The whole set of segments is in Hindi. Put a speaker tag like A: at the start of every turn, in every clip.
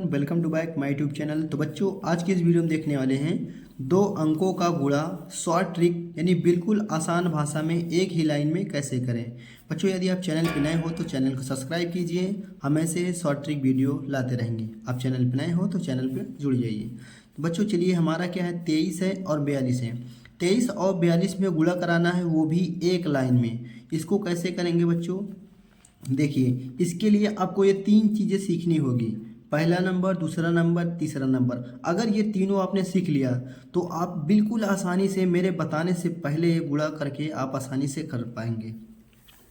A: Welcome to back my YouTube channel. तो बच्चों आज की इस वीडियो में देखने वाले हैं 2 अंकों का गुणा शॉर्ट ट्रिक यानी बिल्कुल आसान भाषा में एक ही लाइन में कैसे करें। बच्चों यदि आप चैनल पर नए हो तो चैनल को सब्सक्राइब कीजिए, हम ऐसे शॉर्ट ट्रिक वीडियो लाते रहेंगे। आप चैनल पर नए हो तो चैनल पर जुड़ जाइए। तो बच्चों चलिए, हमारा क्या है 23 है और 42 है। 23 और 42 में गुणा कराना है, वो भी एक लाइन में। इसको कैसे करेंगे बच्चों, देखिए इसके लिए आपको ये 3 चीज़ें सीखनी होगी। पहला नंबर, दूसरा नंबर, तीसरा नंबर। अगर ये तीनों आपने सीख लिया तो आप बिल्कुल आसानी से मेरे बताने से पहले ये गुणा करके आप आसानी से कर पाएंगे।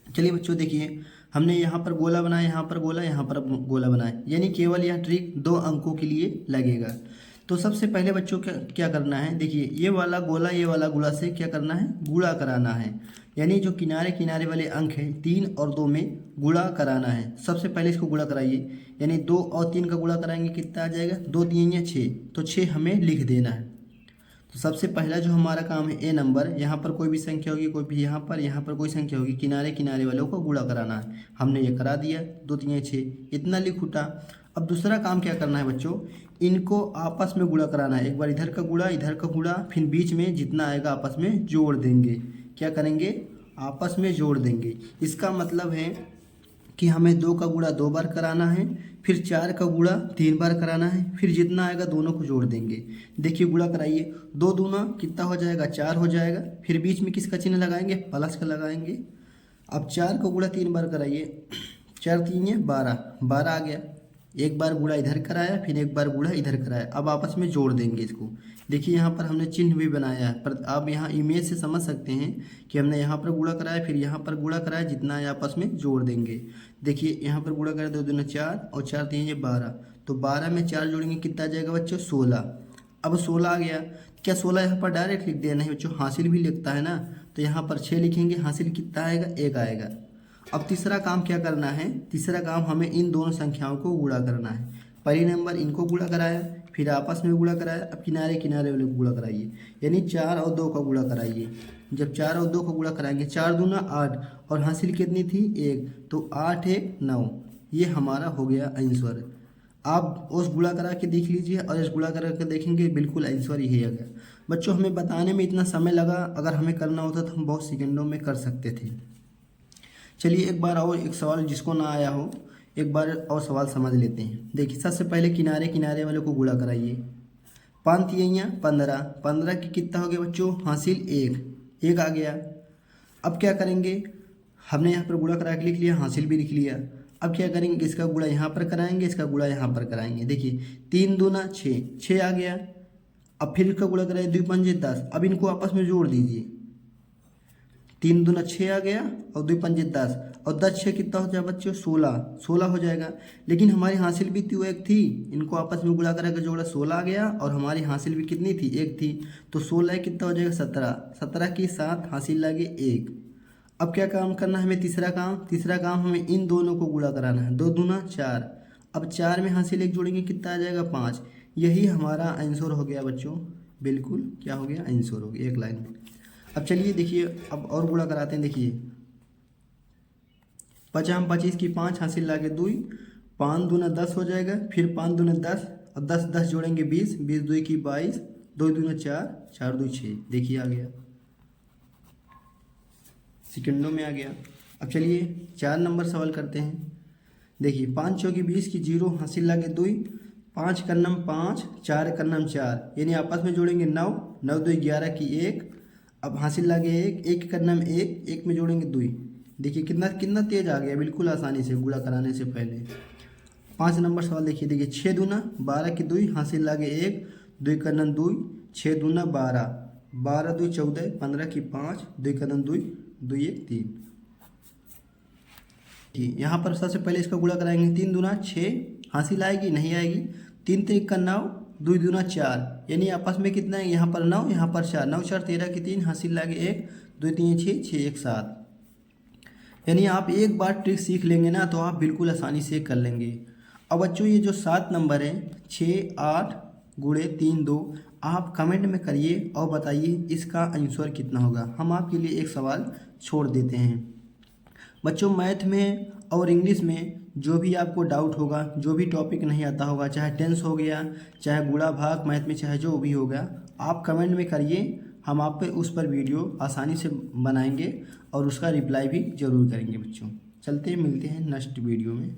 A: चलिए बच्चों देखिए, हमने यहाँ पर गोला बनाया, यहाँ पर गोला, यहाँ पर गोला बनाया, यानी केवल यह ट्रिक 2 अंकों के लिए लगेगा। तो सबसे पहले बच्चों क्या करना है, देखिए ये वाला गोला ये वाला गोला से क्या करना है, गुणा कराना है। यानी जो किनारे किनारे वाले अंक हैं 3 और 2 में गुणा कराना है। सबसे पहले इसको गुणा कराइए, यानी 2 और 3 का गुणा कराएंगे कितना आ जाएगा, 2 3 या 6, तो 6 हमें लिख देना है। तो सबसे पहला जो हमारा काम है ए नंबर, यहाँ पर कोई भी संख्या होगी, कोई भी यहाँ पर कोई संख्या होगी, किनारे किनारे वालों को गुणा कराना है। हमने ये करा दिया, 2 3 6 इतना लिख उठा। अब दूसरा काम क्या करना है बच्चों, इनको आपस में गुणा कराना है। एक बार इधर का गुणा इधर का गुणा, फिर बीच में जितना आएगा आपस में जोड़ देंगे। क्या करेंगे, आपस में जोड़ देंगे। इसका मतलब है कि हमें 2 का गुणा 2 बार कराना है, फिर 4 का गुणा 3 बार कराना है, फिर जितना आएगा दोनों को जोड़ देंगे। देखिए गुणा कराइए, 2 दूना कितना हो जाएगा, 4 हो जाएगा। फिर बीच में किसका चिन्ह लगाएंगे, प्लस का लगाएंगे। अब 4 का गुणा 3 बार कराइए, 4 3 है 12, 12 आ गया। एक बार गुणा इधर कराया, फिर एक बार गुणा इधर कराया। अब आपस में जोड़ देंगे इसको। देखिए यहाँ पर हमने चिन्ह भी बनाया है, पर आप यहाँ इमेज से समझ सकते हैं कि हमने यहाँ पर गुणा कराया, फिर यहाँ पर गुणा कराया, जितना है आपस में जोड़ देंगे। देखिए यहाँ पर गुणा कराया, 2 दूना 4 और 4 3 ये 12, तो 12 में 4 जोड़ेंगे कितना आ जाएगा बच्चों, 16। अब 16 आ गया। क्या 16 यहाँ पर डायरेक्ट लिख दिया, नहीं बच्चों, हासिल भी लिखता है ना, तो यहाँ पर 6 लिखेंगे, हासिल कितना आएगा, 1 आएगा। अब तीसरा काम क्या करना है, तीसरा काम हमें इन दोनों संख्याओं को गुणा करना है। पहले नंबर इनको गुणा कराया, फिर आपस में गुणा कराया, अब किनारे किनारे वाले को गुणा कराइए, यानी 4 और 2 का गुणा कराइए। जब 4 और 2 का गुणा कराएंगे, 4 दूना 8 और हासिल कितनी थी, 1, तो 8 1 9, ये हमारा हो गया आंसर। आप उस गुणा करा के देख लीजिए और इस गुणा करा के देखेंगे, बिल्कुल आंसर यही आ गया। बच्चों हमें बताने में इतना समय लगा, अगर हमें करना होता तो हम बहुत सेकंडों में कर सकते थे। चलिए एक बार और एक सवाल जिसको ना आया हो, एक बार और सवाल समझ लेते हैं। देखिए सबसे पहले किनारे किनारे वाले को गुणा कराइए। 5 तिया 15, 15 की कितना हो गया बच्चों, हासिल 1 आ गया। अब क्या करेंगे, हमने यहाँ पर गुणा करा के लिख लिया, हासिल भी लिख लिया। अब क्या करेंगे, इसका गुणा यहाँ पर कराएंगे, इसका गुणा यहाँ पर कराएंगे। देखिए 3 दूना 6, 6 आ गया। अब फिर इसका गुणा कराइए, 2 पंजे 10। अब इनको आपस में जोड़ दीजिए, 3 दूना 6 आ गया और 2 पंजे 10, और 10 6 कितना हो जाएगा बच्चों, 16 हो जाएगा। लेकिन हमारी हासिल भी तो 1 थी, इनको आपस में गुणा करके जोड़ा, 16 आ गया, और हमारी हासिल भी कितनी थी, 1 थी, तो 16 कितना हो जाएगा, 17, 17 की 7 हासिल लगे 1। अब क्या काम करना है हमें, तीसरा काम हमें इन दोनों को गुणा कराना है, 2 दूना 4। अब 4 में हासिल 1 जोड़ेंगे, कितना आ जाएगा, 5। यही हमारा आंसर हो गया बच्चों, बिल्कुल क्या हो गया, आंसर हो गया एक लाइन में। अब चलिए देखिए, अब और गुणा कराते हैं। देखिए 5 25 की 5 हासिल लागे 2, 5 दूना 10 हो जाएगा, फिर 5 दूना 10 और 10 10 जोड़ेंगे 20, 20 2 की 22, 2 दूना 4, 4 2 6। देखिए आ गया, सेकंडों में आ गया। अब चलिए 4 नंबर सवाल करते हैं। देखिए 5 चौकी 20 की 0 हासिल लागे 2, 5 का नम 5, 4 का नम 4, यानी आपस में जोड़ेंगे 9, 9 2 11 की 1। अब हासिल लागे 1, 1 का नम 1, 1 में जोड़ेंगे 2। देखिए कितना तेज आ गया, बिल्कुल आसानी से गुणा कराने से पहले। 5 नंबर सवाल देखिए 6 दूना 12 की 2 हासिल लागे 1, 2 का नम 2, 6 दूना 12, 12 2 14, 15 की 5, 2 का नम 2, 2 1 3। यहाँ पर सबसे पहले इसका गुणा कराएंगे, 3 दूना 6 हासिल आएगी, नहीं आएगी, 3 3 का 9, 2 दूना 4, यानी आपस में कितना है, यहाँ पर 9 यहाँ पर 4, 9 4 13 की 3 हासिल लागे 1, 2 3 6 6 1 7। यानी आप एक बार ट्रिक सीख लेंगे ना तो आप बिल्कुल आसानी से कर लेंगे। अब बच्चों ये जो 7 नंबर है, 6 8 गुणे 3 2, आप कमेंट में करिए और बताइए इसका आंसर कितना होगा। हम आपके लिए एक सवाल छोड़ देते हैं। बच्चों मैथ में और इंग्लिश में जो भी आपको डाउट होगा, जो भी टॉपिक नहीं आता होगा, चाहे टेंस हो गया, चाहे गुणा भाग मैथ में, चाहे जो भी हो गया, आप कमेंट में करिए। हम आप पे उस पर वीडियो आसानी से बनाएंगे और उसका रिप्लाई भी ज़रूर करेंगे बच्चों। चलते हैं, मिलते हैं नेक्स्ट वीडियो में।